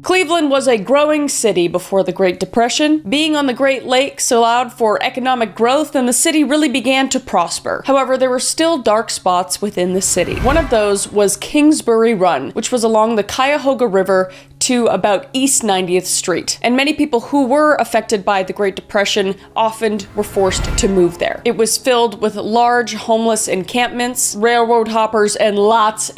Cleveland was a growing city before the Great Depression. Being on the Great Lakes allowed for economic growth, and the city really began to prosper. However, there were still dark spots within the city. One of those was Kingsbury Run, which was along the Cuyahoga River to about East 90th Street. And many people who were affected by the Great Depression often were forced to move there. It was filled with large homeless encampments, railroad hoppers, and lots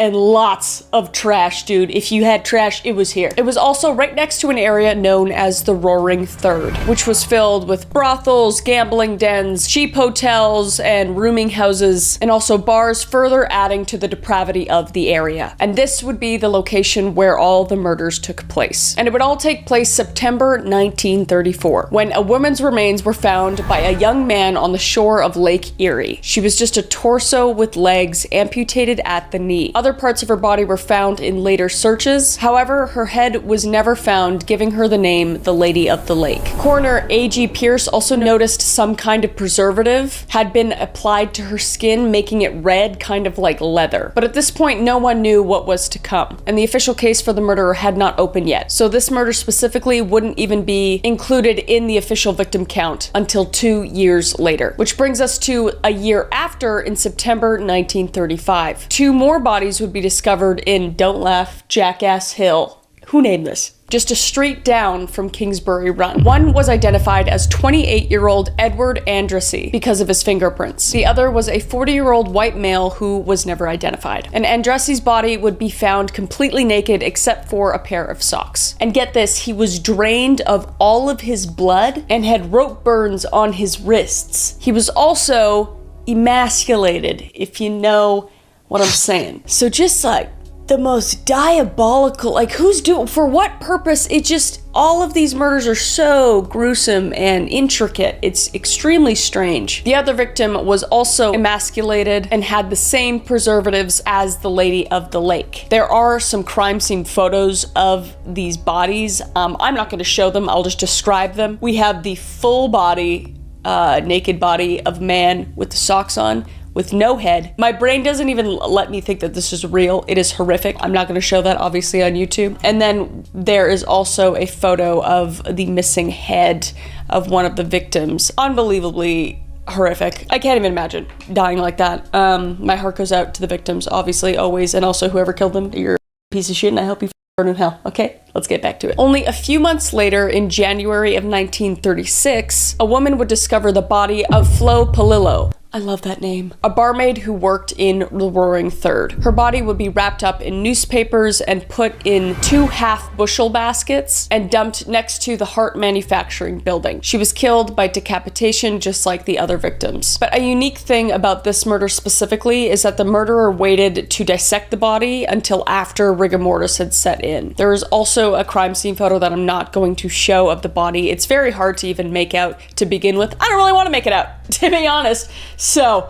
of trash, dude. If you had trash, it was here. It was also right next to an area known as the Roaring Third, which was filled with brothels, gambling dens, cheap hotels, and rooming houses, and also bars, further adding to the depravity of the area. And this would be the location where all the murders took place. And it would all take place September 1934, when a woman's remains were found by a young man on the shore of Lake Erie. She was just a torso with legs amputated at the knee. Other parts of her body were found in later searches. However, her head was never found, giving her the name the Lady of the Lake. Coroner A.G. Pierce also noticed some kind of preservative had been applied to her skin, making it red, kind of like leather. But at this point, no one knew what was to come, and the official case for the murderer had not opened yet. So this murder specifically wouldn't even be included in the official victim count until 2 years later, which brings us to a year after, in September 1935. 2 more bodies would be discovered in, don't laugh, Jackass Hill. Who named this? Just a street down from Kingsbury Run. One was identified as 28-year-old Edward Andrassy because of his fingerprints. The other was a 40-year-old white male who was never identified. And Andrassy's body would be found completely naked except for a pair of socks. And get this, he was drained of all of his blood and had rope burns on his wrists. He was also emasculated, if you know what I'm saying. So just like the most diabolical, like for what purpose? It just, all of these murders are so gruesome and intricate. It's extremely strange. The other victim was also emasculated and had the same preservatives as the Lady of the Lake. There are some crime scene photos of these bodies. I'm not going to show them, I'll just describe them. We have the full body, naked body of man with the socks on, with no head. My brain doesn't even let me think that this is real. It is horrific. I'm not going to show that obviously on YouTube. And then there is also a photo of the missing head of one of the victims. Unbelievably horrific. I can't even imagine dying like that. My heart goes out to the victims, obviously, always, and also whoever killed them. You're a piece of shit and I hope you burn in hell. Okay, let's get back to it. Only a few months later, in January of 1936, a woman would discover the body of Flo Polillo. I love that name. A barmaid who worked in the Roaring Third. Her body would be wrapped up in newspapers and put in 2 half-bushel baskets and dumped next to the Hart Manufacturing building. She was killed by decapitation just like the other victims. But a unique thing about this murder specifically is that the murderer waited to dissect the body until after rigor mortis had set in. There is also a crime scene photo that I'm not going to show of the body. It's very hard to even make out to begin with. I don't really want to make it out, to be honest. So,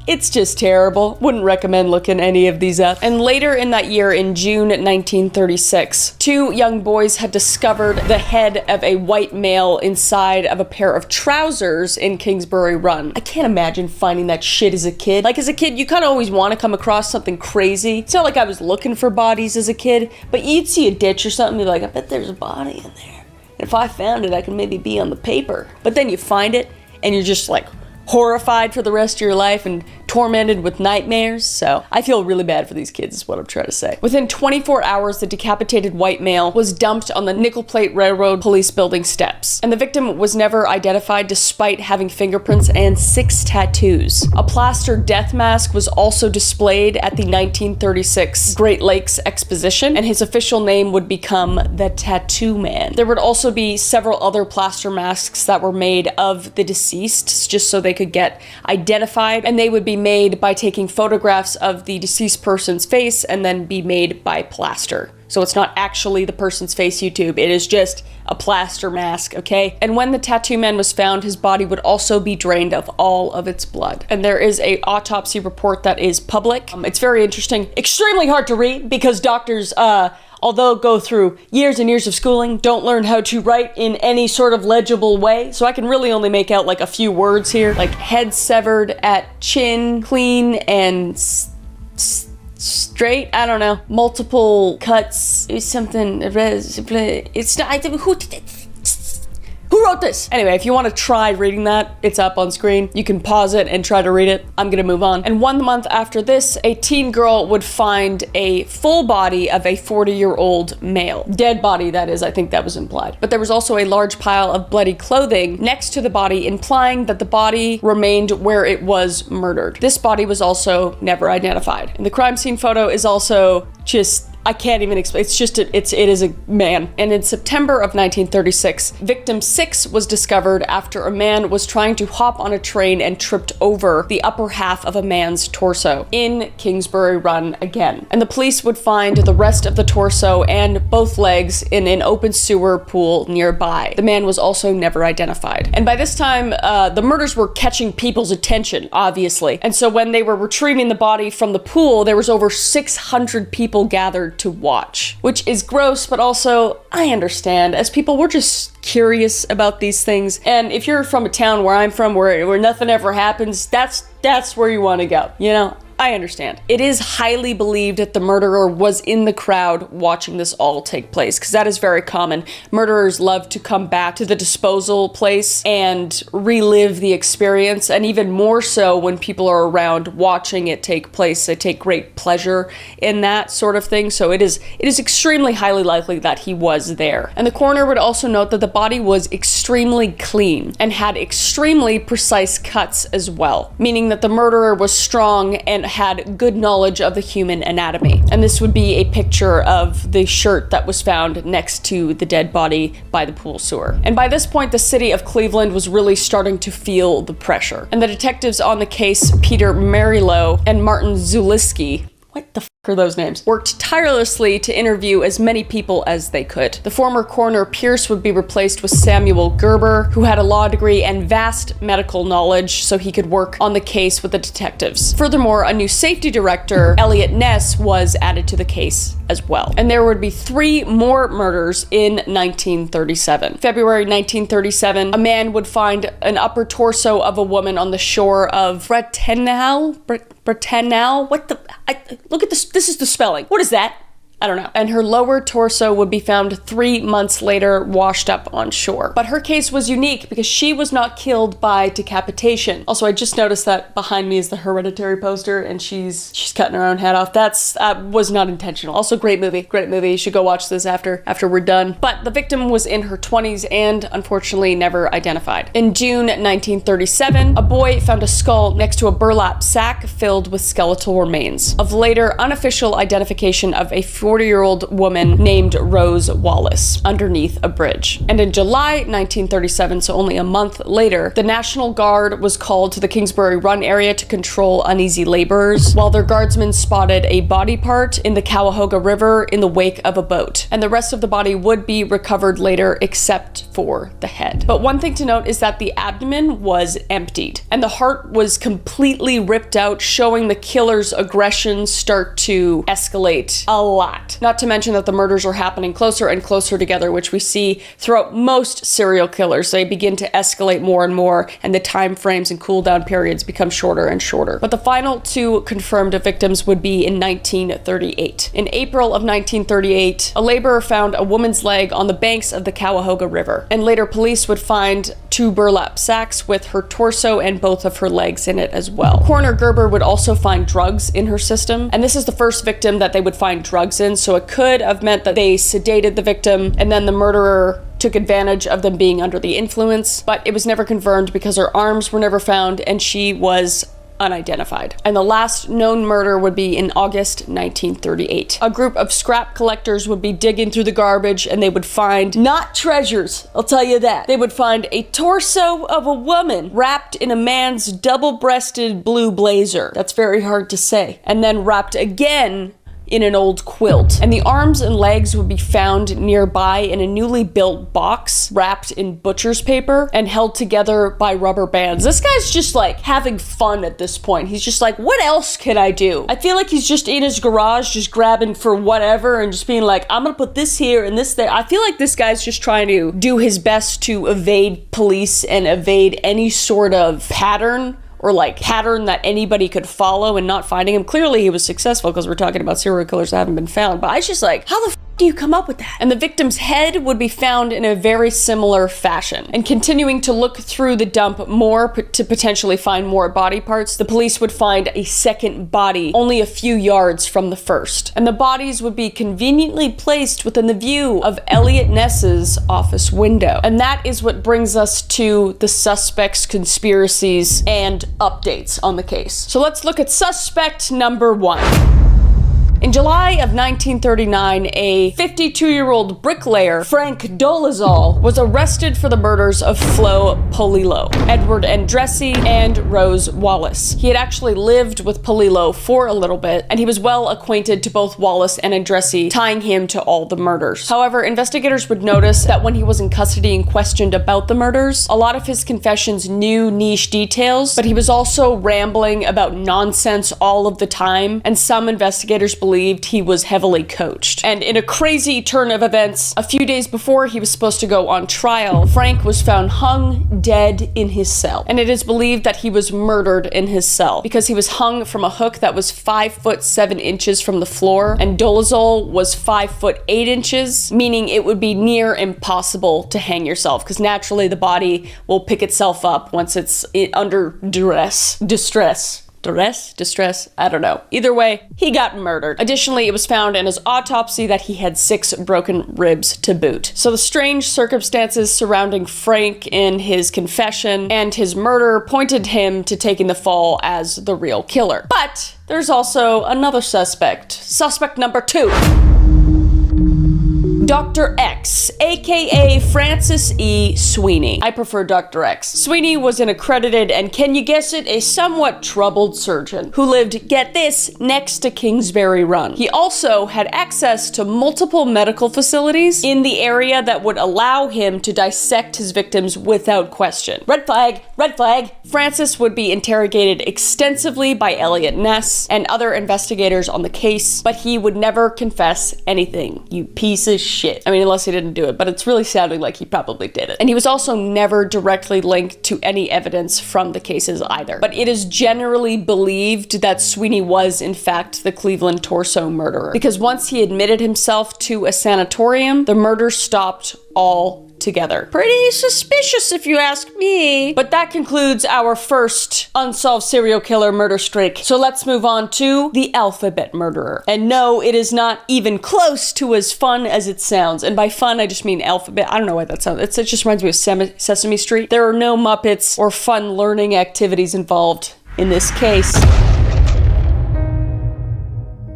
it's just terrible. Wouldn't recommend looking any of these up. And later in that year, in June 1936, 2 young boys had discovered the head of a white male inside of a pair of trousers in Kingsbury Run. I can't imagine finding that shit as a kid. Like, as a kid, you kind of always want to come across something crazy. It's not like I was looking for bodies as a kid, but you'd see a ditch or something, and be like, I bet there's a body in there. And if I found it, I could maybe be on the paper. But then you find it, and you're just like, horrified for the rest of your life and tormented with nightmares. So I feel really bad for these kids is what I'm trying to say. Within 24 hours, the decapitated white male was dumped on the Nickel Plate Railroad police building steps. And the victim was never identified despite having fingerprints and 6 tattoos. A plaster death mask was also displayed at the 1936 Great Lakes Exposition, and his official name would become the Tattoo Man. There would also be several other plaster masks that were made of the deceased just so they could get identified, and they would be made by taking photographs of the deceased person's face and then be made by plaster. So it's not actually the person's face, YouTube. It is just a plaster mask, okay? And when the tattoo man was found, his body would also be drained of all of its blood. And there is a autopsy report that is public. It's very interesting. Extremely hard to read because doctors, although go through years and years of schooling, don't learn how to write in any sort of legible way. So I can really only make out like a few words here, like head severed at chin, clean, and straight, I don't know, multiple cuts, something, it's not, who wrote this? Anyway, if you want to try reading that, it's up on screen. You can pause it and try to read it. I'm gonna move on. And 1 month after this, a teen girl would find a full body of a 40-year-old male. Dead body, that is, I think that was implied. But there was also a large pile of bloody clothing next to the body, implying that the body remained where it was murdered. This body was also never identified. And the crime scene photo is also just, I can't even explain. It's just, it is a man. And in September of 1936, victim 6 was discovered after a man was trying to hop on a train and tripped over the upper half of a man's torso in Kingsbury Run again. And the police would find the rest of the torso and both legs in an open sewer pool nearby. The man was also never identified. And by this time, the murders were catching people's attention, obviously. And so when they were retrieving the body from the pool, there was over 600 people gathered to watch, which is gross, but also I understand, as people, we're just curious about these things. And if you're from a town where I'm from, where nothing ever happens, that's where you want to go, you know? I understand. It is highly believed that the murderer was in the crowd watching this all take place, because that is very common. Murderers love to come back to the disposal place and relive the experience, and even more so when people are around watching it take place. They take great pleasure in that sort of thing, so it is extremely highly likely that he was there. And the coroner would also note that the body was extremely clean and had extremely precise cuts as well, meaning that the murderer was strong and had good knowledge of the human anatomy. And this would be a picture of the shirt that was found next to the dead body by the pool sewer. And by this point, the city of Cleveland was really starting to feel the pressure. And the detectives on the case, Peter Marilow and Martin Zuliski, what the f are those names, worked tirelessly to interview as many people as they could. The former coroner Pierce would be replaced with Samuel Gerber, who had a law degree and vast medical knowledge, so he could work on the case with the detectives. Furthermore, a new safety director, Elliot Ness, was added to the case as well. And there would be 3 more murders in 1937. February 1937, a man would find an upper torso of a woman on the shore of Bretenal? What the? Look at this. This is the spelling. What is that? I don't know. And her lower torso would be found 3 months later, washed up on shore. But her case was unique because she was not killed by decapitation. Also, I just noticed that behind me is the Hereditary poster, and she's cutting her own head off. That was not intentional. Also, great movie. Great movie. You should go watch this after we're done. But the victim was in her 20s and unfortunately never identified. In June 1937, a boy found a skull next to a burlap sack filled with skeletal remains of later unofficial identification of a 40-year-old woman named Rose Wallace underneath a bridge. And in July 1937, so only a month later, the National Guard was called to the Kingsbury Run area to control uneasy laborers, while their guardsmen spotted a body part in the Cuyahoga River in the wake of a boat. And the rest of the body would be recovered later, except for the head. But one thing to note is that the abdomen was emptied, and the heart was completely ripped out, showing the killer's aggression start to escalate a lot. Not to mention that the murders are happening closer and closer together, which we see throughout most serial killers. They begin to escalate more and more, and the time frames and cool down periods become shorter and shorter. But the final 2 confirmed victims would be in 1938. In April of 1938, a laborer found a woman's leg on the banks of the Cuyahoga River, and later police would find 2 burlap sacks with her torso and both of her legs in it as well. Coroner Gerber would also find drugs in her system, and this is the first victim that they would find drugs in, so it could have meant that they sedated the victim and then the murderer took advantage of them being under the influence, but it was never confirmed because her arms were never found and she was unidentified. And the last known murder would be in August 1938. A group of scrap collectors would be digging through the garbage and they would find not treasures, I'll tell you that. They would find a torso of a woman wrapped in a man's double-breasted blue blazer. That's very hard to say. And then wrapped again in an old quilt. And the arms and legs would be found nearby in a newly built box wrapped in butcher's paper and held together by rubber bands. This guy's just like having fun at this point. He's just like, what else can I do? I feel like he's just in his garage just grabbing for whatever and just being like, I'm gonna put this here and this there. I feel like this guy's just trying to do his best to evade police and evade any sort of pattern or like pattern that anybody could follow in not finding him. Clearly he was successful because we're talking about serial killers that haven't been found, but I was just like, how the f do you come up with that? And the victim's head would be found in a very similar fashion. And continuing to look through the dump more to potentially find more body parts, the police would find a second body only a few yards from the first. And the bodies would be conveniently placed within the view of Elliot Ness's office window. And that is what brings us to the suspects, conspiracies, and updates on the case. So let's look at suspect number 1. In July of 1939, a 52-year-old bricklayer, Frank Dolezal, was arrested for the murders of Flo Polillo, Edward Andressi, and Rose Wallace. He had actually lived with Polillo for a little bit, and he was well acquainted to both Wallace and Andressi, tying him to all the murders. However, investigators would notice that when he was in custody and questioned about the murders, a lot of his confessions knew niche details, but he was also rambling about nonsense all of the time, and some investigators believed he was heavily coached. And in a crazy turn of events, a few days before he was supposed to go on trial, Frank was found hung dead in his cell. And it is believed that he was murdered in his cell because he was hung from a hook that was 5 foot 7 inches from the floor, and Dolezal was 5 foot 8 inches, meaning it would be near impossible to hang yourself because naturally the body will pick itself up once it's under distress, I don't know. Either way, he got murdered. Additionally, it was found in his autopsy that he had 6 broken ribs to boot. So the strange circumstances surrounding Frank in his confession and his murder pointed him to taking the fall as the real killer. But there's also another suspect. Suspect number 2. Dr. X, aka Francis E. Sweeney. I prefer Dr. X. Sweeney was an accredited and, can you guess it, a somewhat troubled surgeon who lived, get this, next to Kingsbury Run. He also had access to multiple medical facilities in the area that would allow him to dissect his victims without question. Red flag, red flag. Francis would be interrogated extensively by Elliot Ness and other investigators on the case, but he would never confess anything. You piece of shit. I mean, unless he didn't do it, but it's really sounding like he probably did it. And he was also never directly linked to any evidence from the cases either. But it is generally believed that Sweeney was, in fact, the Cleveland torso murderer, because once he admitted himself to a sanatorium, the murder stopped altogether. Pretty suspicious if you ask me. But that concludes our first unsolved serial killer murder streak. So let's move on to the alphabet murderer. And no, it is not even close to as fun as it sounds. And by fun, I just mean alphabet. I don't know why that sounds. It just reminds me of Sesame Street. There are no Muppets or fun learning activities involved in this case.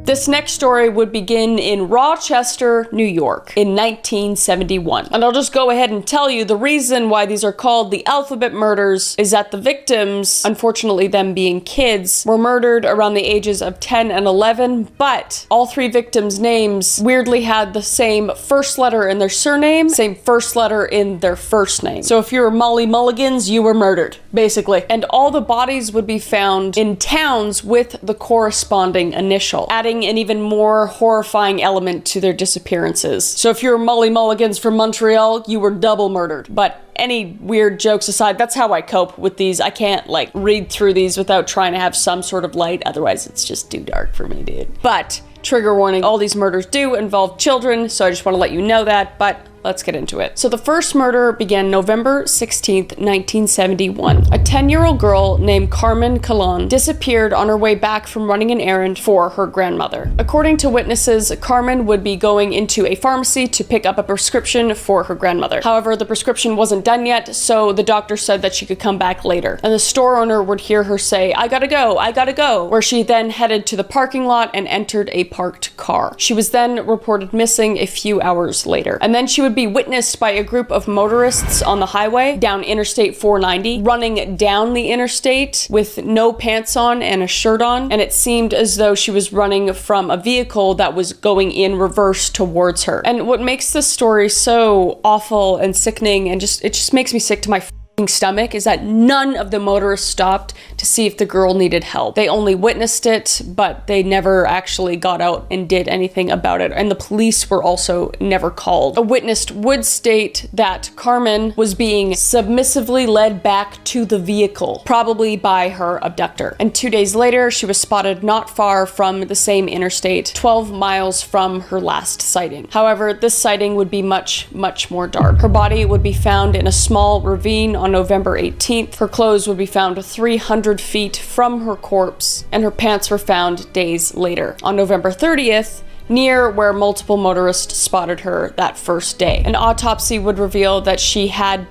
This next story would begin in Rochester, New York in 1971. And I'll just go ahead and tell you the reason why these are called the alphabet murders is that the victims, unfortunately them being kids, were murdered around the ages of 10 and 11, but all 3 victims' names weirdly had the same first letter in their surname, same first letter in their first name. So if you were Molly Mulligans, you were murdered, basically. And all the bodies would be found in towns with the corresponding initial, adding an even more horrifying element to their disappearances. So if you're Molly Mulligans from Montreal, you were double murdered. But any weird jokes aside, that's how I cope with these. I can't like read through these without trying to have some sort of light, otherwise it's just too dark for me, dude. But trigger warning, all these murders do involve children, so I just want to let you know that, but let's get into it. So the first murder began November 16th, 1971. A 10-year-old girl named Carmen Calon disappeared on her way back from running an errand for her grandmother. According to witnesses, Carmen would be going into a pharmacy to pick up a prescription for her grandmother. However, the prescription wasn't done yet, so the doctor said that she could come back later. And the store owner would hear her say, I gotta go, where she then headed to the parking lot and entered a parked car. She was then reported missing a few hours later. And then she would be witnessed by a group of motorists on the highway down Interstate 490, running down the interstate with no pants on and a shirt on, and it seemed as though she was running from a vehicle that was going in reverse towards her. And what makes this story so awful and sickening and it just makes me sick to my stomach is that none of the motorists stopped to see if the girl needed help. They only witnessed it, but they never actually got out and did anything about it. And the police were also never called. A witness would state that Carmen was being submissively led back to the vehicle, probably by her abductor. And 2 days later, she was spotted not far from the same interstate, 12 miles from her last sighting. However, this sighting would be much, much more dark. Her body would be found in a small ravine on November 18th. Her clothes would be found 300 feet from her corpse, and her pants were found days later. On November 30th, near where multiple motorists spotted her that first day. An autopsy would reveal that she had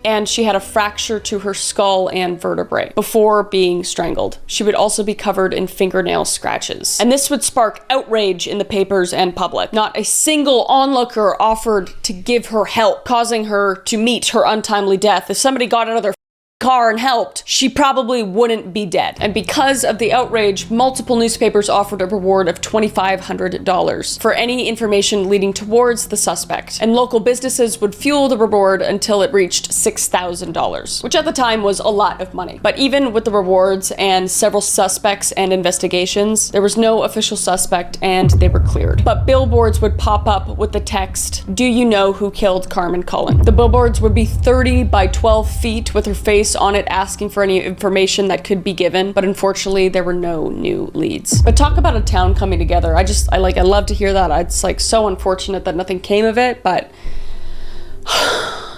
a fracture to her skull and vertebrae before being strangled. She would also be covered in fingernail scratches. And this would spark outrage in the papers and public. Not a single onlooker offered to give her help, causing her to meet her untimely death. If somebody got out of their car and helped, she probably wouldn't be dead. And because of the outrage, multiple newspapers offered a reward of $2,500 for any information leading towards the suspect. And local businesses would fuel the reward until it reached $6,000, which at the time was a lot of money. But even with the rewards and several suspects and investigations, there was no official suspect and they were cleared. But billboards would pop up with the text, "Do you know who killed Carmen Cullen?" The billboards would be 30 by 12 feet with her face on it asking for any information that could be given, but unfortunately there were no new leads. But talk about a town coming together. I love to hear that. It's like so unfortunate that nothing came of it, but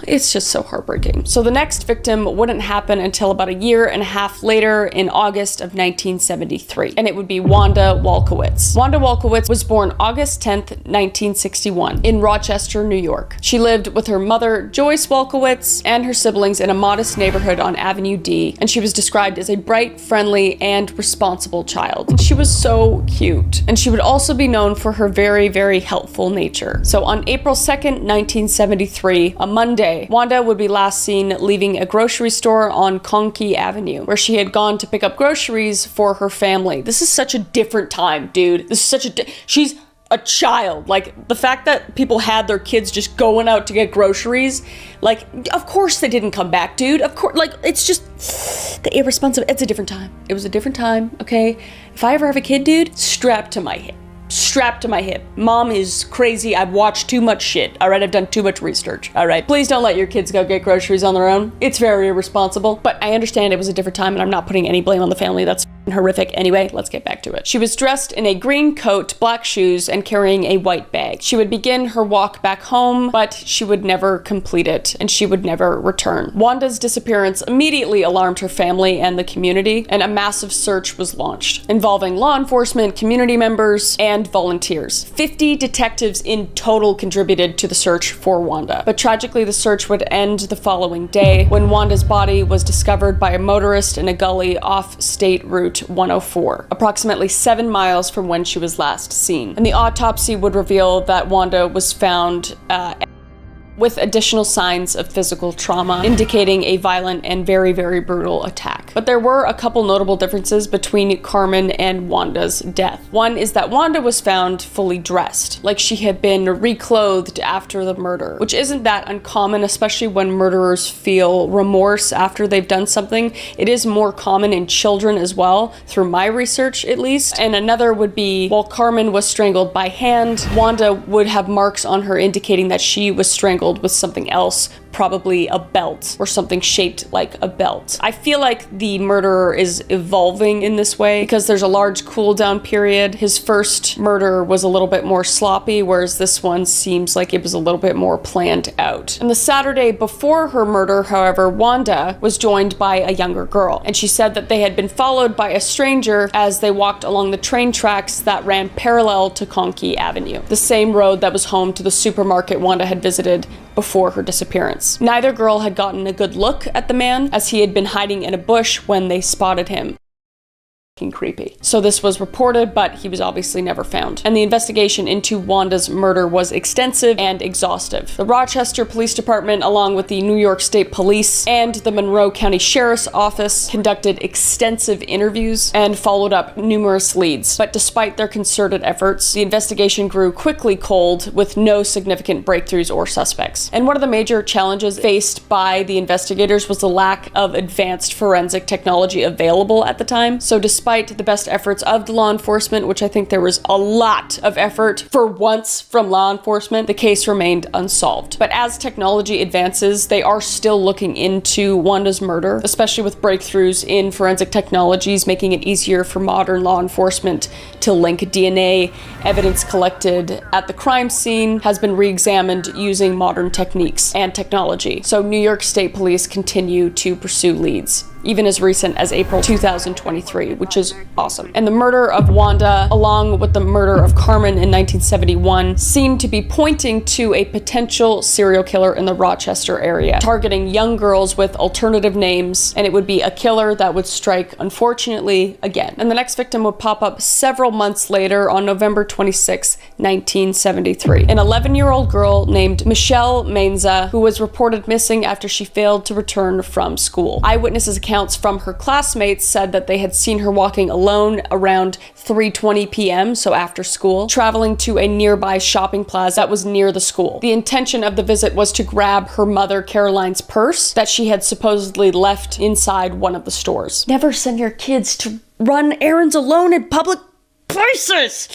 it's just so heartbreaking. So the next victim wouldn't happen until about a year and a half later in August of 1973, and it would be Wanda Walkowicz. Wanda Walkowicz was born August 10th, 1961 in Rochester, New York. She lived with her mother, Joyce Walkowicz, and her siblings in a modest neighborhood on Avenue D, and she was described as a bright, friendly, and responsible child. She was so cute, and she would also be known for her very, very helpful nature. So on April 2nd, 1973, a Monday, Wanda would be last seen leaving a grocery store on Conkey Avenue, where she had gone to pick up groceries for her family. This is such a different time, dude. This is such she's a child. Like, the fact that people had their kids just going out to get groceries, like, of course they didn't come back, dude. Of course, like, it's just the irresponsible. It's a different time. It was a different time, okay? If I ever have a kid, dude, strapped to my hip. Strapped to my hip. Mom is crazy. I've watched too much shit. All right, I've done too much research. All right, please don't let your kids go get groceries on their own. It's very irresponsible, but I understand it was a different time and I'm not putting any blame on the family. That's horrific. Anyway, let's get back to it. She was dressed in a green coat, black shoes, and carrying a white bag. She would begin her walk back home, but she would never complete it, and she would never return. Wanda's disappearance immediately alarmed her family and the community, and a massive search was launched, involving law enforcement, community members, and volunteers. 50 detectives in total contributed to the search for Wanda, but tragically the search would end the following day when Wanda's body was discovered by a motorist in a gully off State Route 104, approximately 7 miles from when she was last seen. And the autopsy would reveal that Wanda was found with additional signs of physical trauma, indicating a violent and very, very brutal attack. But there were a couple notable differences between Carmen and Wanda's death. One is that Wanda was found fully dressed, like she had been reclothed after the murder, which isn't that uncommon, especially when murderers feel remorse after they've done something. It is more common in children as well, through my research at least. And another would be, while Carmen was strangled by hand, Wanda would have marks on her indicating that she was strangled with something else, probably a belt or something shaped like a belt. I feel like the murderer is evolving in this way because there's a large cool down period. His first murder was a little bit more sloppy, whereas this one seems like it was a little bit more planned out. And the Saturday before her murder, however, Wanda was joined by a younger girl, and she said that they had been followed by a stranger as they walked along the train tracks that ran parallel to Conkey Avenue, the same road that was home to the supermarket Wanda had visited before her disappearance. Neither girl had gotten a good look at the man, as he had been hiding in a bush when they spotted him. creepy. So this was reported, but he was obviously never found. And the investigation into Wanda's murder was extensive and exhaustive. The Rochester Police Department, along with the New York State Police and the Monroe County Sheriff's Office, conducted extensive interviews and followed up numerous leads. But despite their concerted efforts, the investigation grew quickly cold with no significant breakthroughs or suspects. And one of the major challenges faced by the investigators was the lack of advanced forensic technology available at the time. So despite the best efforts of the law enforcement, which I think there was a lot of effort for once from law enforcement, the case remained unsolved. But as technology advances, they are still looking into Wanda's murder, especially with breakthroughs in forensic technologies, making it easier for modern law enforcement to link DNA. Evidence collected at the crime scene has been re-examined using modern techniques and technology. So New York State Police continue to pursue leads, even as recent as April 2023, which is awesome. And the murder of Wanda, along with the murder of Carmen in 1971, seemed to be pointing to a potential serial killer in the Rochester area, targeting young girls with alternative names, and it would be a killer that would strike, unfortunately, again. And the next victim would pop up several months later on November 26, 1973. An 11-year-old girl named Michelle Manza, who was reported missing after she failed to return from school. Eyewitnesses' accounts from her classmates said that they had seen her walking alone around 3:20 p.m., so after school, traveling to a nearby shopping plaza that was near the school. The intention of the visit was to grab her mother Caroline's purse that she had supposedly left inside one of the stores. Never send your kids to run errands alone in public places!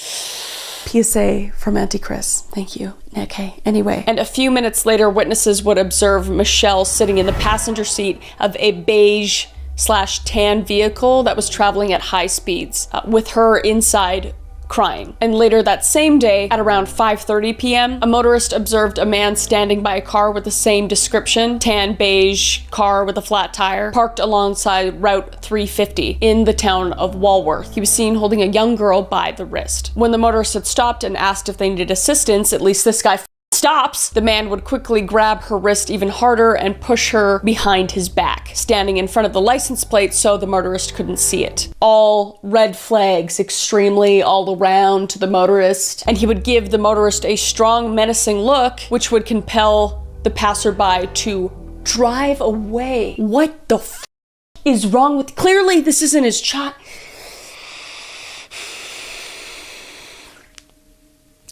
PSA from Auntie Chris. Thank you. Okay, anyway. And a few minutes later, witnesses would observe Michelle sitting in the passenger seat of a beige/tan vehicle that was traveling at high speeds, with her inside crying. And later that same day, at around 5:30 p.m., a motorist observed a man standing by a car with the same description, tan beige car with a flat tire, parked alongside Route 350 in the town of Walworth. He was seen holding a young girl by the wrist. When the motorist had stopped and asked if they needed assistance, at least this guy stops, the man would quickly grab her wrist even harder and push her behind his back, standing in front of the license plate so the motorist couldn't see it. All red flags extremely all around to the motorist, and he would give the motorist a strong, menacing look, which would compel the passerby to drive away. What the f is wrong with— clearly this isn't his child.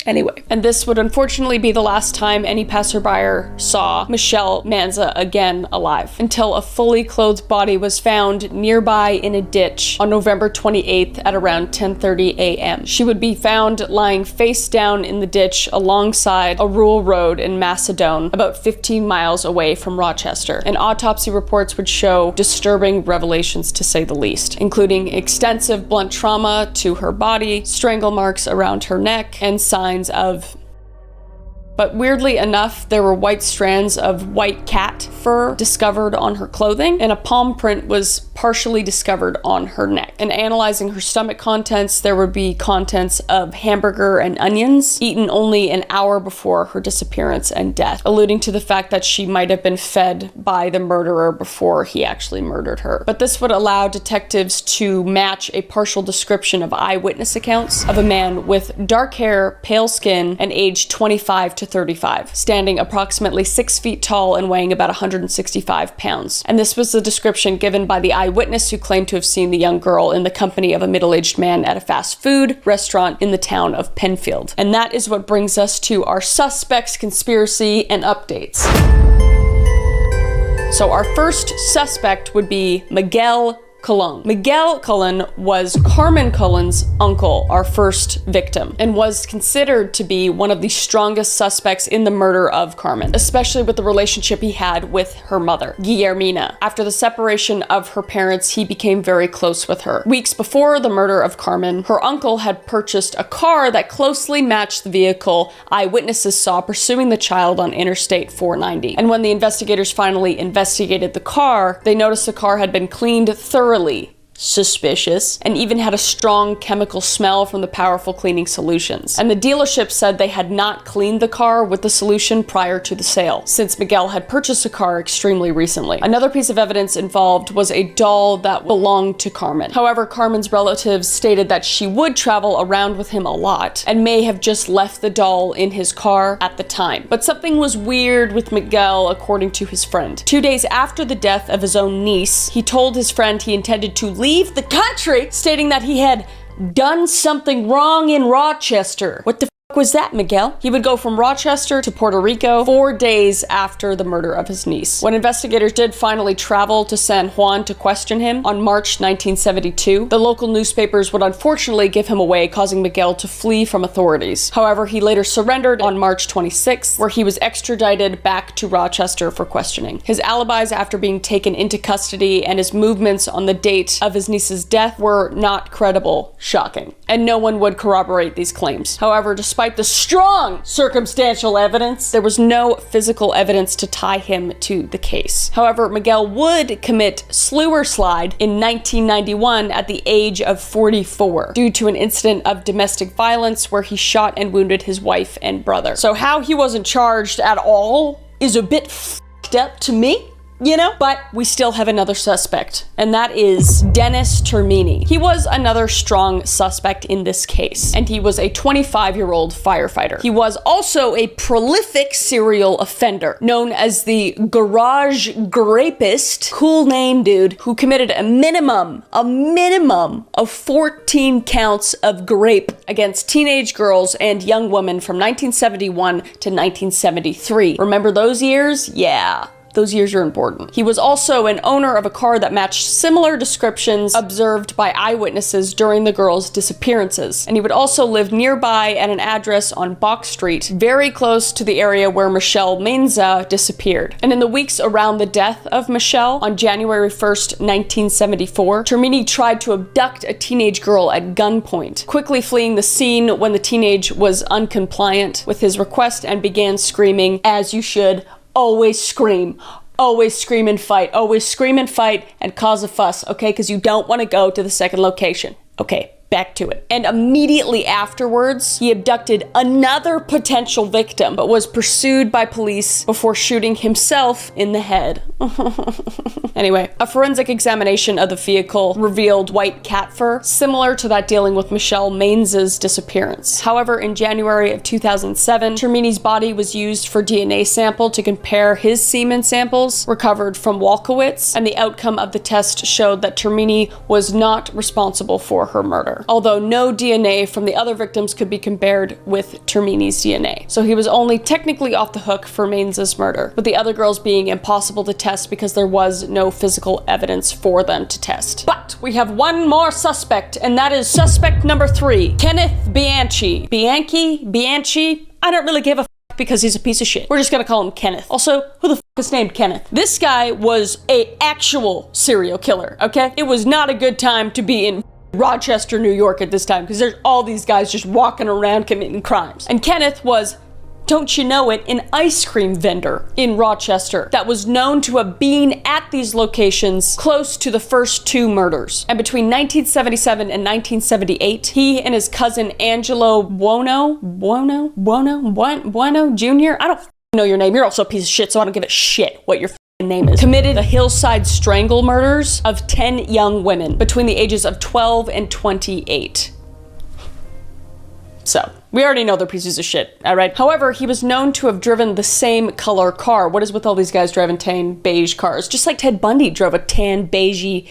Anyway, and this would unfortunately be the last time any passerby saw Michelle Manza again alive, until a fully clothed body was found nearby in a ditch on November 28th at around 10:30 a.m. She would be found lying face down in the ditch alongside a rural road in Macedon, about 15 miles away from Rochester. And autopsy reports would show disturbing revelations, to say the least, including extensive blunt trauma to her body, strangle marks around her neck, and signs of— but weirdly enough, there were white strands of white cat fur discovered on her clothing, and a palm print was partially discovered on her neck. And analyzing her stomach contents, there would be contents of hamburger and onions, eaten only an hour before her disappearance and death, alluding to the fact that she might have been fed by the murderer before he actually murdered her. But this would allow detectives to match a partial description of eyewitness accounts of a man with dark hair, pale skin, and aged 25 to 35, standing approximately 6 feet tall and weighing about 165 pounds. And this was the description given by the eyewitness who claimed to have seen the young girl in the company of a middle-aged man at a fast food restaurant in the town of Penfield. And that is what brings us to our suspects, conspiracy, and updates. So our first suspect would be Miguel Cullen. Miguel Cullen was Carmen Cullen's uncle, our first victim, and was considered to be one of the strongest suspects in the murder of Carmen, especially with the relationship he had with her mother, Guillermina. After the separation of her parents, he became very close with her. Weeks before the murder of Carmen, her uncle had purchased a car that closely matched the vehicle eyewitnesses saw pursuing the child on Interstate 490. And when the investigators finally investigated the car, they noticed the car had been cleaned thoroughly, suspicious, and even had a strong chemical smell from the powerful cleaning solutions. And the dealership said they had not cleaned the car with the solution prior to the sale, since Miguel had purchased a car extremely recently. Another piece of evidence involved was a doll that belonged to Carmen. However, Carmen's relatives stated that she would travel around with him a lot and may have just left the doll in his car at the time. But something was weird with Miguel, according to his friend. 2 days after the death of his own niece, he told his friend he intended to leave the country, stating that he had done something wrong in Rochester. What the was that, Miguel? He would go from Rochester to Puerto Rico 4 days after the murder of his niece. When investigators did finally travel to San Juan to question him on March 1972, the local newspapers would unfortunately give him away, causing Miguel to flee from authorities. However, he later surrendered on March 26th, where he was extradited back to Rochester for questioning. His alibis after being taken into custody and his movements on the date of his niece's death were not credible, shocking, and no one would corroborate these claims. However, despite the strong circumstantial evidence, there was no physical evidence to tie him to the case. However, Miguel would commit slewer slide in 1991 at the age of 44 due to an incident of domestic violence where he shot and wounded his wife and brother. So how he wasn't charged at all is a bit f***ed up to me, you know? But we still have another suspect, and that is Dennis Termini. He was another strong suspect in this case, and he was a 25-year-old firefighter. He was also a prolific serial offender, known as the Garage Grapist, cool name dude, who committed a minimum of 14 counts of grape against teenage girls and young women from 1971 to 1973. Remember those years? Yeah. Those years are important. He was also an owner of a car that matched similar descriptions observed by eyewitnesses during the girls' disappearances. And he would also live nearby at an address on Bach Street, very close to the area where Michelle Menza disappeared. And in the weeks around the death of Michelle, on January 1st, 1974, Termini tried to abduct a teenage girl at gunpoint, quickly fleeing the scene when the teenage was uncompliant with his request and began screaming, as you should, always scream and fight, always scream and fight and cause a fuss, okay? Because you don't want to go to the second location. Okay, back to it. And immediately afterwards, he abducted another potential victim, but was pursued by police before shooting himself in the head. Anyway, a forensic examination of the vehicle revealed white cat fur, similar to that dealing with Michelle Menza's disappearance. However, in January of 2007, Termini's body was used for DNA sample to compare his semen samples recovered from Walkowitz, and the outcome of the test showed that Termini was not responsible for her murder, although no DNA from the other victims could be compared with Termini's DNA. So he was only technically off the hook for Menza's murder, with the other girls being impossible to test because there was no physical evidence for them to test. But we have one more suspect, and that is suspect number 3, Kenneth Bianchi. Bianchi? I don't really give a because he's a piece of shit. We're just gonna call him Kenneth. Also, who the is named Kenneth? This guy was a actual serial killer, okay? It was not a good time to be in Rochester, New York at this time, because there's all these guys just walking around committing crimes. And Kenneth was, don't you know it, an ice cream vendor in Rochester that was known to have been at these locations close to the first 2 murders. And between 1977 and 1978, he and his cousin Angelo Buono Jr., I don't know your name, you're also a piece of shit, so I don't give a shit what your name is, committed the hillside strangle murders of 10 young women between the ages of 12 and 28. So, we already know they're pieces of shit, alright? However, he was known to have driven the same color car. What is with all these guys driving tan beige cars? Just like Ted Bundy drove a tan beigey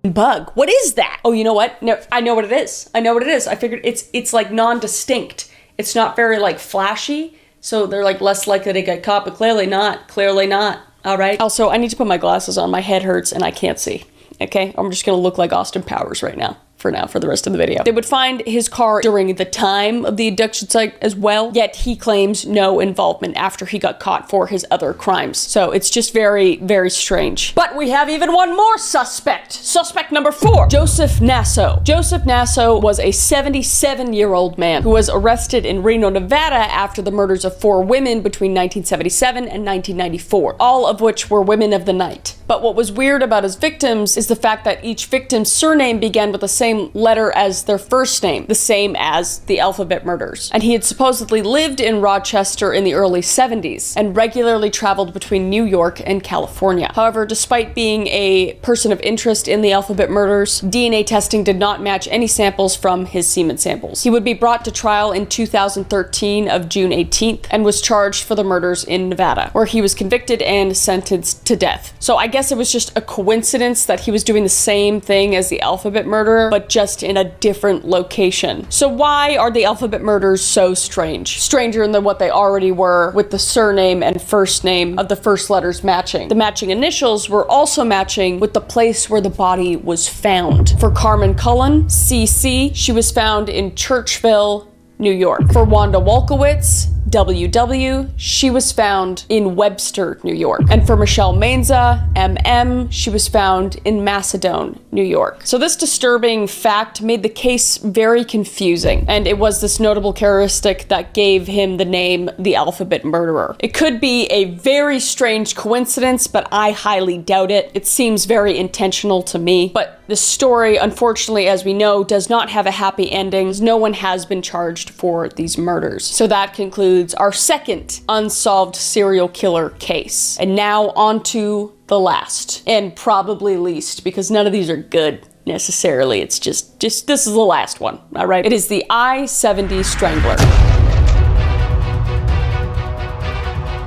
bug. What is that? Oh, you know what? No, I know what it is. I figured it's like non-distinct. It's not very like flashy, so they're like less likely to get caught, but clearly not. Alright? Also, I need to put my glasses on. My head hurts and I can't see. Okay? I'm just gonna look like Austin Powers right now. For the rest of the video. They would find his car during the time of the abduction site as well, yet he claims no involvement after he got caught for his other crimes. So it's just very, very strange. But we have even one more suspect. Suspect number 4, Joseph Nasso. Joseph Nasso was a 77-year-old man who was arrested in Reno, Nevada after the murders of 4 women between 1977 and 1994, all of which were women of the night. But what was weird about his victims is the fact that each victim's surname began with the same letter as their first name, the same as the alphabet murders. And he had supposedly lived in Rochester in the early 70s and regularly traveled between New York and California. However, despite being a person of interest in the alphabet murders, DNA testing did not match any samples from his semen samples. He would be brought to trial in 2013 of June 18th and was charged for the murders in Nevada, where he was convicted and sentenced to death. So I guess it was just a coincidence that he was doing the same thing as the alphabet murderer, but just in a different location. So why are the alphabet murders so strange? Stranger than what they already were, with the surname and first name of the first letters matching. The matching initials were also matching with the place where the body was found. For Carmen Cullen, CC, she was found in Churchville, New York. For Wanda Wolkowitz, WW, she was found in Webster, New York. And for Michelle Mainza, MM, she was found in Macedon, New York. So this disturbing fact made the case very confusing, and it was this notable characteristic that gave him the name the alphabet murderer. It could be a very strange coincidence, but I highly doubt it. It seems very intentional to me. But the story, unfortunately, as we know, does not have a happy ending. No one has been charged for these murders. So that concludes our second unsolved serial killer case. And now on to the last, and probably least, because none of these are good necessarily. It's just this is the last one, all right? It is the I-70 Strangler.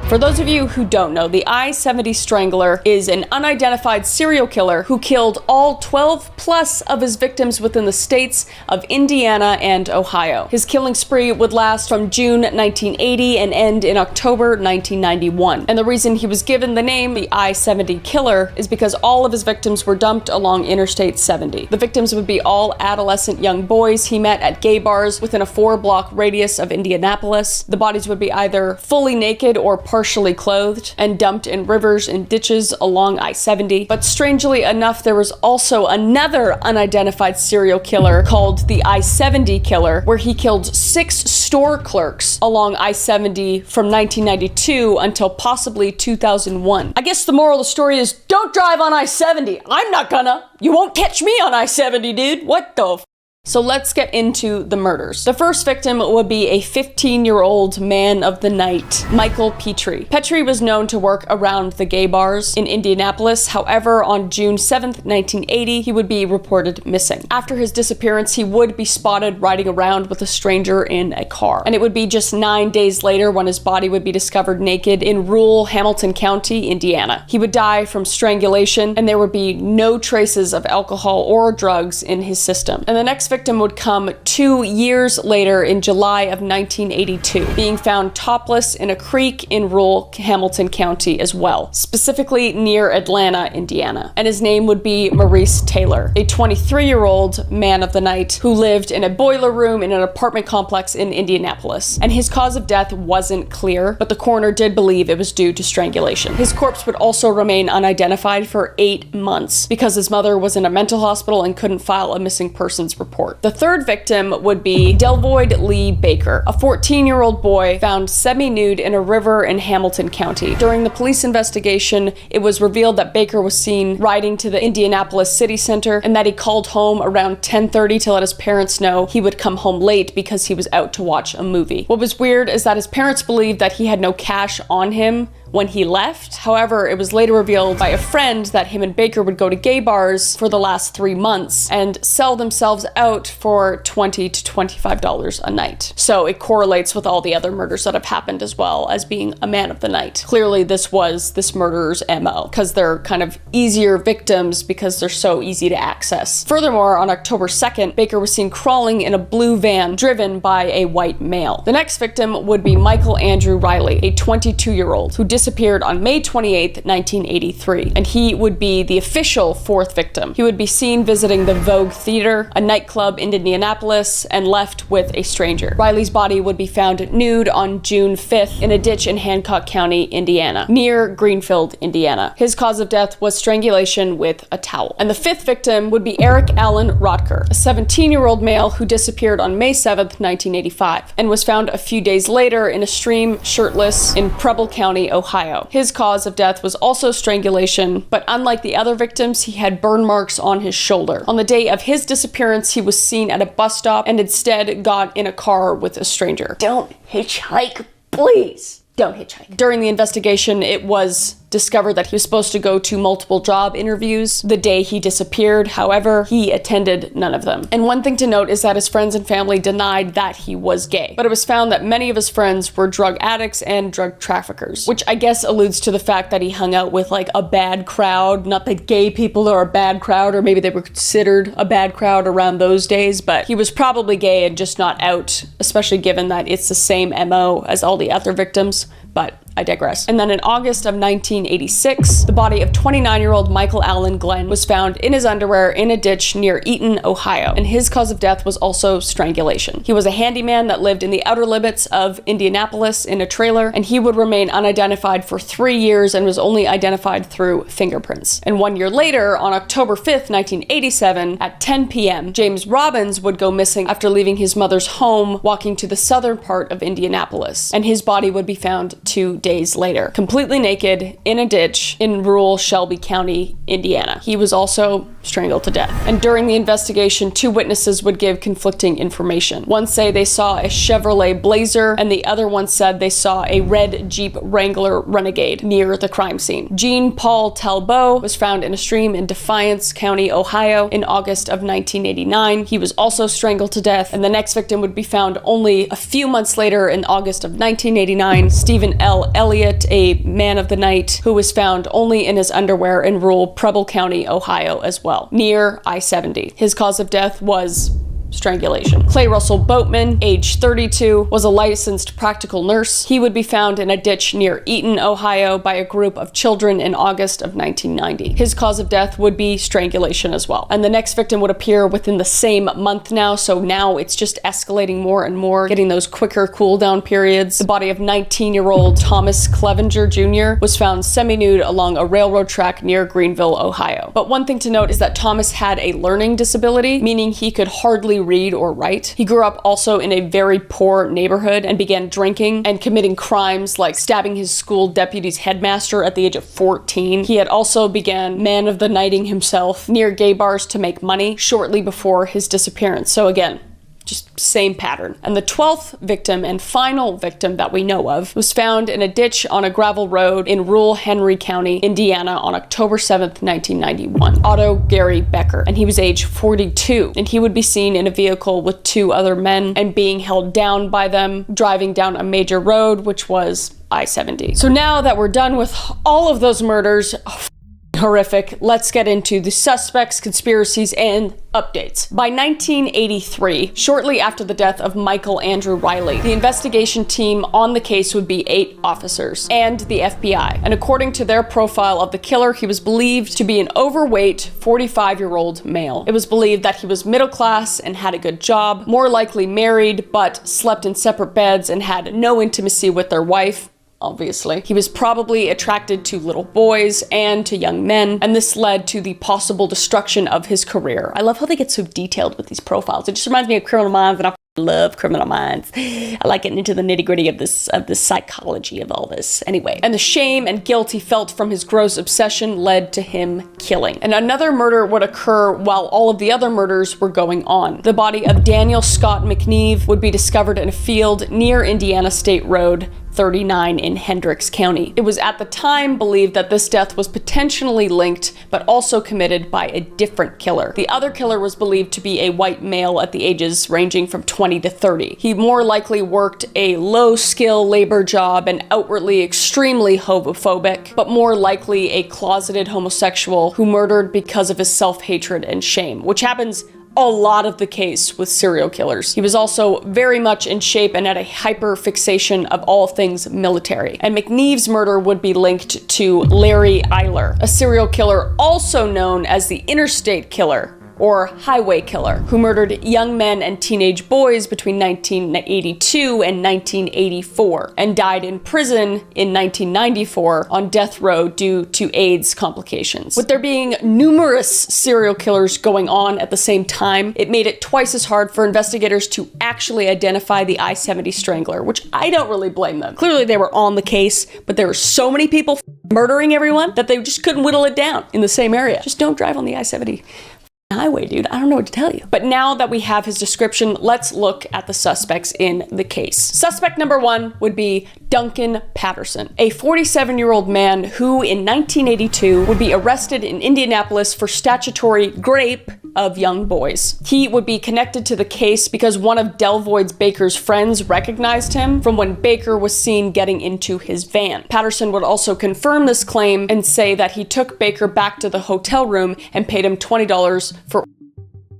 For those of you who don't know, the I-70 Strangler is an unidentified serial killer who killed all 12 plus of his victims within the states of Indiana and Ohio. His killing spree would last from June 1980 and end in October 1991. And the reason he was given the name the I-70 Killer is because all of his victims were dumped along Interstate 70. The victims would be all adolescent young boys he met at gay bars within a 4-block radius of Indianapolis. The bodies would be either fully naked or partially clothed and dumped in rivers and ditches along I-70. But strangely enough, there was also another unidentified serial killer called the I-70 Killer, where he killed 6 store clerks along I-70 from 1992 until possibly 2001. I guess the moral of the story is don't drive on I-70. I'm not gonna. You won't catch me on I-70, dude. What the f? So let's get into the murders. The first victim would be a 15-year-old man of the night, Michael Petrie. Petrie was known to work around the gay bars in Indianapolis. However, on June 7th, 1980, he would be reported missing. After his disappearance, he would be spotted riding around with a stranger in a car. And it would be just 9 days later when his body would be discovered naked in rural Hamilton County, Indiana. He would die from strangulation, and there would be no traces of alcohol or drugs in his system. And the next victim would come 2 years later in July of 1982, being found topless in a creek in rural Hamilton County as well, specifically near Atlanta, Indiana. And his name would be Maurice Taylor, a 23-year-old man of the night who lived in a boiler room in an apartment complex in Indianapolis. And his cause of death wasn't clear, but the coroner did believe it was due to strangulation. His corpse would also remain unidentified for 8 months because his mother was in a mental hospital and couldn't file a missing persons report. The third victim would be Delvoyd Lee Baker, a 14-year-old boy found semi-nude in a river in Hamilton County. During the police investigation, it was revealed that Baker was seen riding to the Indianapolis city center and that he called home around 10:30 to let his parents know he would come home late because he was out to watch a movie. What was weird is that his parents believed that he had no cash on him when he left. However, it was later revealed by a friend that him and Baker would go to gay bars for the last 3 months and sell themselves out for $20 to $25 a night. So it correlates with all the other murders that have happened as well as being a man of the night. Clearly this was this murderer's MO because they're kind of easier victims because they're so easy to access. Furthermore, on October 2nd, Baker was seen crawling in a blue van driven by a white male. The next victim would be Michael Andrew Riley, a 22-year-old who disappeared on May 28th, 1983, and he would be the official 4th victim. He would be seen visiting the Vogue Theater, a nightclub in Indianapolis, and left with a stranger. Riley's body would be found nude on June 5th in a ditch in Hancock County, Indiana, near Greenfield, Indiana. His cause of death was strangulation with a towel. And the 5th victim would be Eric Allen Rotker, a 17-year-old male who disappeared on May 7th, 1985, and was found a few days later in a stream shirtless in Preble County, Ohio. Ohio. His cause of death was also strangulation, but unlike the other victims, he had burn marks on his shoulder. On the day of his disappearance, he was seen at a bus stop and instead got in a car with a stranger. Don't hitchhike, please. Don't hitchhike. During the investigation, it was discovered that he was supposed to go to multiple job interviews the day he disappeared. However, he attended none of them. And one thing to note is that his friends and family denied that he was gay. But it was found that many of his friends were drug addicts and drug traffickers, which I guess alludes to the fact that he hung out with like a bad crowd. Not that gay people are a bad crowd, or maybe they were considered a bad crowd around those days, but he was probably gay and just not out, especially given that it's the same MO as all the other victims. But I digress. And then in August of 1986, the body of 29-year-old Michael Allen Glenn was found in his underwear in a ditch near Eaton, Ohio. And his cause of death was also strangulation. He was a handyman that lived in the outer limits of Indianapolis in a trailer, and he would remain unidentified for 3 years and was only identified through fingerprints. And 1 year later, on October 5th, 1987, at 10 p.m., James Robbins would go missing after leaving his mother's home, walking to the southern part of Indianapolis. And his body would be found 2 days later, completely naked in a ditch in rural Shelby County, Indiana. He was also strangled to death. And during the investigation, 2 witnesses would give conflicting information. One say they saw a Chevrolet Blazer, and the other one said they saw a red Jeep Wrangler Renegade near the crime scene. Jean Paul Talbot was found in a stream in Defiance County, Ohio in August of 1989. He was also strangled to death, and the next victim would be found only a few months later in August of 1989. Stephen L. Elliott, a man of the night, who was found only in his underwear in rural Preble County, Ohio as well, near I-70. His cause of death was strangulation. Clay Russell Boatman, age 32, was a licensed practical nurse. He would be found in a ditch near Eaton, Ohio by a group of children in August of 1990. His cause of death would be strangulation as well. And the next victim would appear within the same month now, so now it's just escalating more and more, getting those quicker cool down periods. The body of 19-year-old Thomas Clevenger Jr. was found semi-nude along a railroad track near Greenville, Ohio. But one thing to note is that Thomas had a learning disability, meaning he could hardly read or write. He grew up also in a very poor neighborhood and began drinking and committing crimes like stabbing his school deputy's headmaster at the age of 14. He had also began man of the nighting himself near gay bars to make money shortly before his disappearance. So again, just same pattern. And the 12th victim and final victim that we know of was found in a ditch on a gravel road in rural Henry County, Indiana on October 7th, 1991. Otto Gary Becker, and he was age 42, and he would be seen in a vehicle with 2 other men and being held down by them, driving down a major road, which was I-70. So now that we're done with all of those murders, horrific, let's get into the suspects, conspiracies, and updates. By 1983, shortly after the death of Michael Andrew Riley, the investigation team on the case would be 8 officers and the FBI. And according to their profile of the killer, he was believed to be an overweight 45-year-old male. It was believed that he was middle class and had a good job, more likely married, but slept in separate beds and had no intimacy with their wife. Obviously. He was probably attracted to little boys and to young men, and this led to the possible destruction of his career. I love how they get so detailed with these profiles. It just reminds me of Criminal Minds, and I love Criminal Minds. I like getting into the nitty-gritty of the psychology of all this. Anyway, and the shame and guilt he felt from his gross obsession led to him killing. And another murder would occur while all of the other murders were going on. The body of Daniel Scott McNeve would be discovered in a field near Indiana State Road 39 in Hendricks County. It was at the time believed that this death was potentially linked, but also committed by a different killer. The other killer was believed to be a white male at the ages ranging from 20 to 30. He more likely worked a low-skill labor job and outwardly extremely homophobic, but more likely a closeted homosexual who murdered because of his self-hatred and shame, which happens a lot of the case with serial killers. He was also very much in shape and had a hyper fixation of all things military. And McNeve's murder would be linked to Larry Eiler, a serial killer also known as the Interstate Killer, or highway killer, who murdered young men and teenage boys between 1982 and 1984, and died in prison in 1994 on death row due to AIDS complications. With there being numerous serial killers going on at the same time, it made it twice as hard for investigators to actually identify the I-70 strangler, which I don't really blame them. Clearly they were on the case, but there were so many people murdering everyone that they just couldn't whittle it down in the same area. Just don't drive on the I-70 highway, dude. I don't know what to tell you. But now that we have his description, let's look at the suspects in the case. Suspect number 1 would be Duncan Patterson, a 47-year-old man who in 1982 would be arrested in Indianapolis for statutory rape of young boys. He would be connected to the case because one of Delvoye's Baker's friends recognized him from when Baker was seen getting into his van. Patterson would also confirm this claim and say that he took Baker back to the hotel room and paid him $20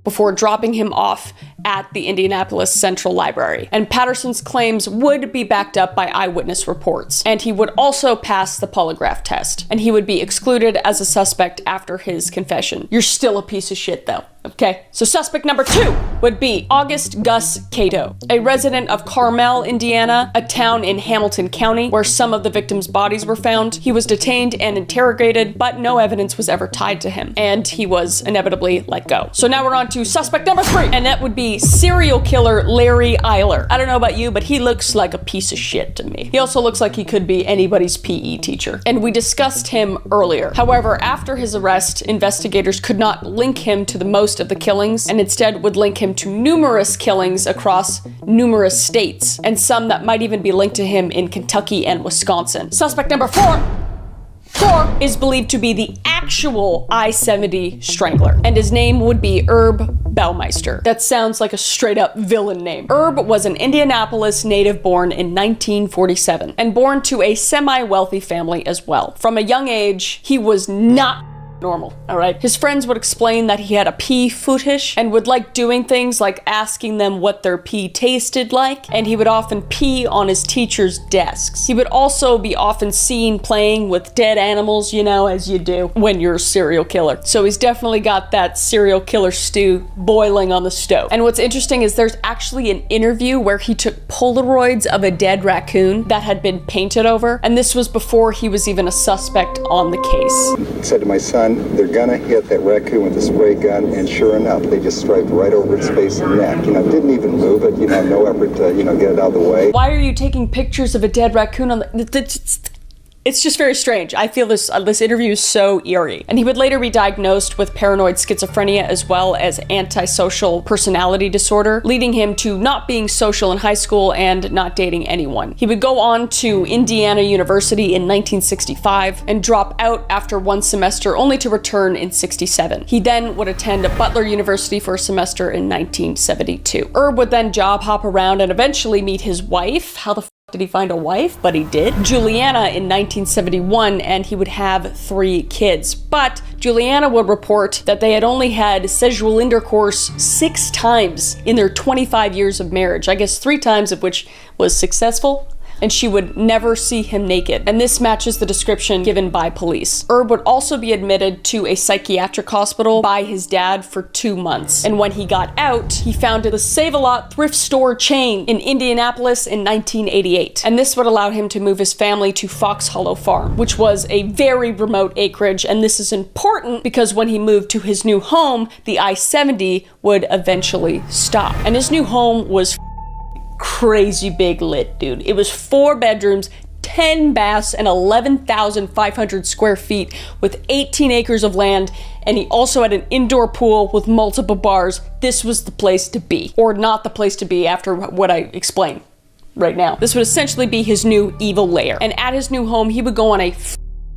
before dropping him off at the Indianapolis Central Library. And Patterson's claims would be backed up by eyewitness reports. And he would also pass the polygraph test. And he would be excluded as a suspect after his confession. You're still a piece of shit though. Okay, so suspect number 2 would be August Gus Cato, a resident of Carmel, Indiana, a town in Hamilton County where some of the victims' bodies were found. He was detained and interrogated, but no evidence was ever tied to him, and he was inevitably let go. So now we're on to suspect number 3, and that would be serial killer Larry Eiler. I don't know about you, but he looks like a piece of shit to me. He also looks like he could be anybody's PE teacher, and we discussed him earlier. However, after his arrest, investigators could not link him to the most of the killings, and instead would link him to numerous killings across numerous states, and some that might even be linked to him in Kentucky and Wisconsin. Suspect number 4 is believed to be the actual I-70 strangler, and his name would be Herb Baumeister. That sounds like a straight up villain name. Herb was an Indianapolis native born in 1947, and born to a semi-wealthy family as well. From a young age, he was not normal, all right? His friends would explain that he had a pee fetish and would like doing things like asking them what their pee tasted like, and he would often pee on his teachers' desks. He would also be often seen playing with dead animals, you know, as you do when you're a serial killer. So he's definitely got that serial killer stew boiling on the stove. And what's interesting is there's actually an interview where he took Polaroids of a dead raccoon that had been painted over, and this was before he was even a suspect on the case. I said to my son, they're gonna hit that raccoon with a spray gun, and sure enough, they just striped right over its face and neck. You know, didn't even move it, you know, no effort to, get it out of the way. Why are you taking pictures of a dead raccoon on It's just very strange. I feel this interview is so eerie. And he would later be diagnosed with paranoid schizophrenia as well as antisocial personality disorder, leading him to not being social in high school and not dating anyone. He would go on to Indiana University in 1965 and drop out after one semester, only to return in 67. He then would attend Butler University for a semester in 1972. Herb would then job hop around and eventually meet his wife. How the did he find a wife? But he did. Juliana in 1971, and he would have 3 kids. But Juliana would report that they had only had sexual intercourse 6 times in their 25 years of marriage. I guess 3 times of which was successful. And she would never see him naked. And this matches the description given by police. Herb would also be admitted to a psychiatric hospital by his dad for 2 months. And when he got out, he founded the Save-A-Lot thrift store chain in Indianapolis in 1988. And this would allow him to move his family to Fox Hollow Farm, which was a very remote acreage. And this is important because when he moved to his new home, the I-70 would eventually stop. And his new home was crazy big lit, dude. It was 4 bedrooms, 10 baths, and 11,500 square feet with 18 acres of land, and he also had an indoor pool with multiple bars. This was the place to be, or not the place to be after what I explained right now. This would essentially be his new evil lair, and at his new home, he would go on a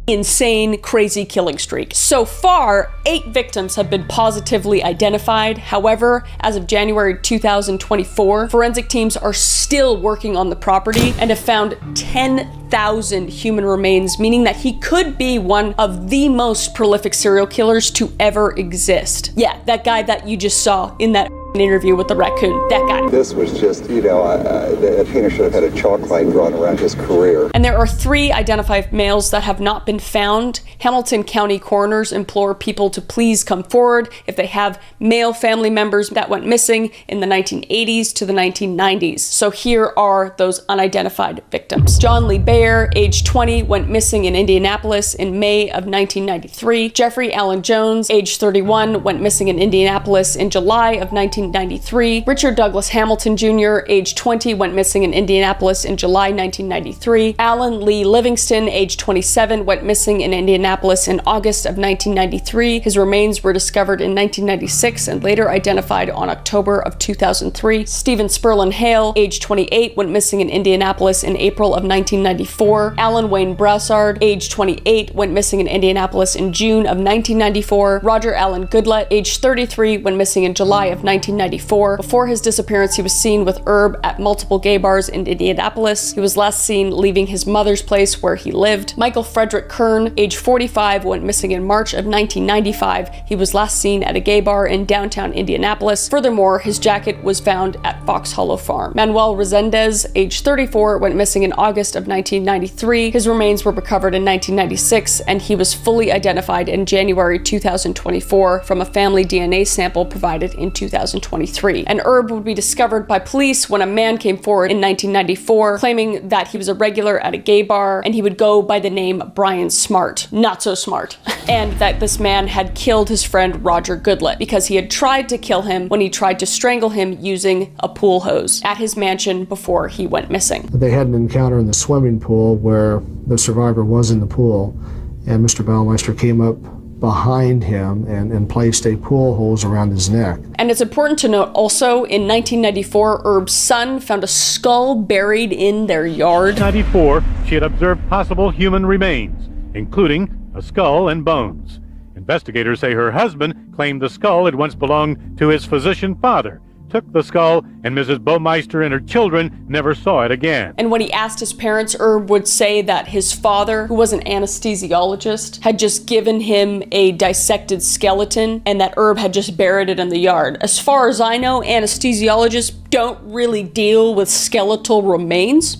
insane, crazy killing streak. So far, 8 victims have been positively identified. However, as of January 2024, forensic teams are still working on the property and have found 10,000 human remains, meaning that he could be one of the most prolific serial killers to ever exist. Yeah, that guy that you just saw in that interview with the raccoon. That guy. This was just, the painter should have had a chalk line drawn around his career. And there are 3 identified males that have not been found. Hamilton County coroners implore people to please come forward if they have male family members that went missing in the 1980s to the 1990s. So here are those unidentified victims. John Lee Bayer, age 20, went missing in Indianapolis in May of 1993. Jeffrey Allen Jones, age 31, went missing in Indianapolis in July of 1993. Richard Douglas Hamilton Jr., age 20, went missing in Indianapolis in July 1993. Alan Lee Livingston, age 27, went missing in Indianapolis in August of 1993. His remains were discovered in 1996 and later identified on October of 2003. Stephen Sperlin Hale, age 28, went missing in Indianapolis in April of 1994. Alan Wayne Brassard, age 28, went missing in Indianapolis in June of 1994. Roger Allen Goodlett, age 33, went missing in July of 1994. Before his disappearance, he was seen with Herb at multiple gay bars in Indianapolis. He was last seen leaving his mother's place where he lived. Michael Frederick Kern, age 45, went missing in March of 1995. He was last seen at a gay bar in downtown Indianapolis. Furthermore, his jacket was found at Fox Hollow Farm. Manuel Resendez, age 34, went missing in August of 1993. His remains were recovered in 1996, and he was fully identified in January 2024 from a family DNA sample provided in 2023. And Herb would be discovered by police when a man came forward in 1994 claiming that he was a regular at a gay bar and he would go by the name Brian Smart. Not so smart. And that this man had killed his friend Roger Goodlett because he had tried to kill him when he tried to strangle him using a pool hose at his mansion before he went missing. They had an encounter in the swimming pool where the survivor was in the pool, and Mr. Baumeister came up behind him and placed a pool hose around his neck. And it's important to note also, in 1994, Herb's son found a skull buried in their yard. In 1994, she had observed possible human remains, including a skull and bones. Investigators say her husband claimed the skull had once belonged to his physician father, took the skull, and Mrs. Baumeister and her children never saw it again. And when he asked his parents, Herb would say that his father, who was an anesthesiologist, had just given him a dissected skeleton and that Herb had just buried it in the yard. As far as I know, anesthesiologists don't really deal with skeletal remains.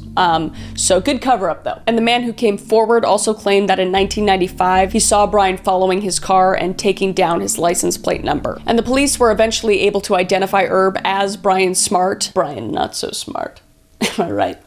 So good cover up though. And the man who came forward also claimed that in 1995, he saw Brian following his car and taking down his license plate number. And the police were eventually able to identify Herb as Brian Smart. Brian not so smart. Am I right?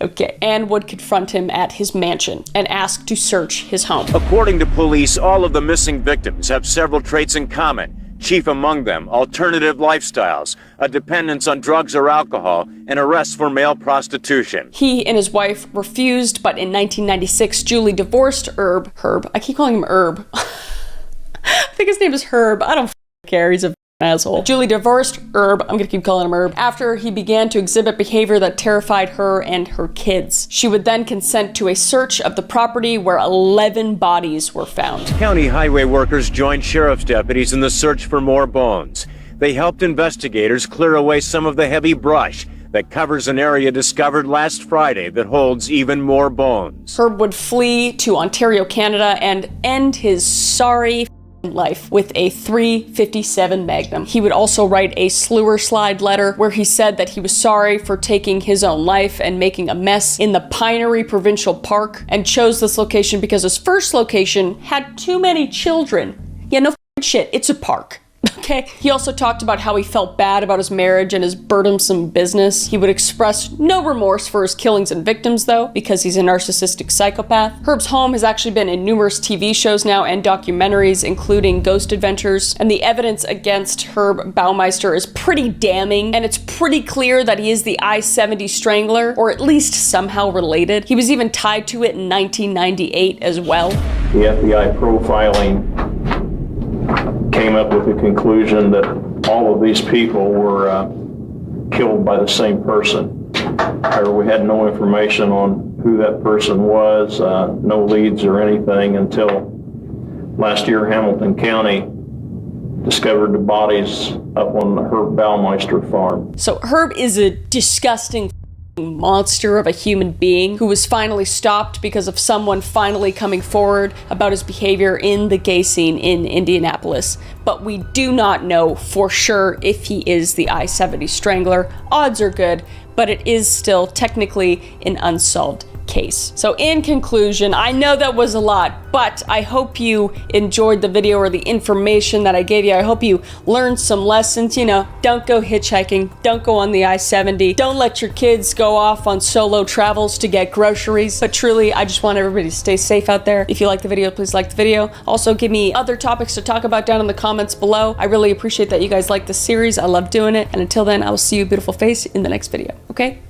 Okay, and would confront him at his mansion and ask to search his home. According to police, all of the missing victims have several traits in common. Chief among them, alternative lifestyles, a dependence on drugs or alcohol, and arrests for male prostitution. He and his wife refused, but in 1996, Julie divorced Herb. I keep calling him Herb. I think his name is Herb. I don't care. He's a asshole. Julie divorced Herb, I'm gonna keep calling him Herb, after he began to exhibit behavior that terrified her and her kids. She would then consent to a search of the property where 11 bodies were found. County highway workers joined sheriff's deputies in the search for more bones. They helped investigators clear away some of the heavy brush that covers an area discovered last Friday that holds even more bones. Herb would flee to Ontario, Canada, and end his sorry life with a .357 Magnum. He would also write a Slewer Slide letter where he said that he was sorry for taking his own life and making a mess in the Pinery Provincial Park, and chose this location because his first location had too many children. Yeah, no shit, it's a park. Okay. He also talked about how he felt bad about his marriage and his burdensome business. He would express no remorse for his killings and victims, though, because he's a narcissistic psychopath. Herb's home has actually been in numerous TV shows now and documentaries, including Ghost Adventures, and the evidence against Herb Baumeister is pretty damning, and it's pretty clear that he is the I-70 Strangler, or at least somehow related. He was even tied to it in 1998 as well. The FBI profiling came up with the conclusion that all of these people were killed by the same person. However, we had no information on who that person was, no leads or anything, until last year Hamilton County discovered the bodies up on the Herb Baumeister farm. So Herb is a disgusting monster of a human being who was finally stopped because of someone finally coming forward about his behavior in the gay scene in Indianapolis. But we do not know for sure if he is the I-70 strangler. Odds are good, but it is still technically an unsolved case. So in conclusion, I know that was a lot, but I hope you enjoyed the video or the information that I gave you. I hope you learned some lessons. You know, don't go hitchhiking, don't go on the I-70, don't let your kids go off on solo travels to get groceries. But truly, I just want everybody to stay safe out there. If you like the video, please like the video. Also, give me other topics to talk about down in the comments below. I really appreciate that you guys like this series. I love doing it. And until then, I will see you beautiful face in the next video. Okay?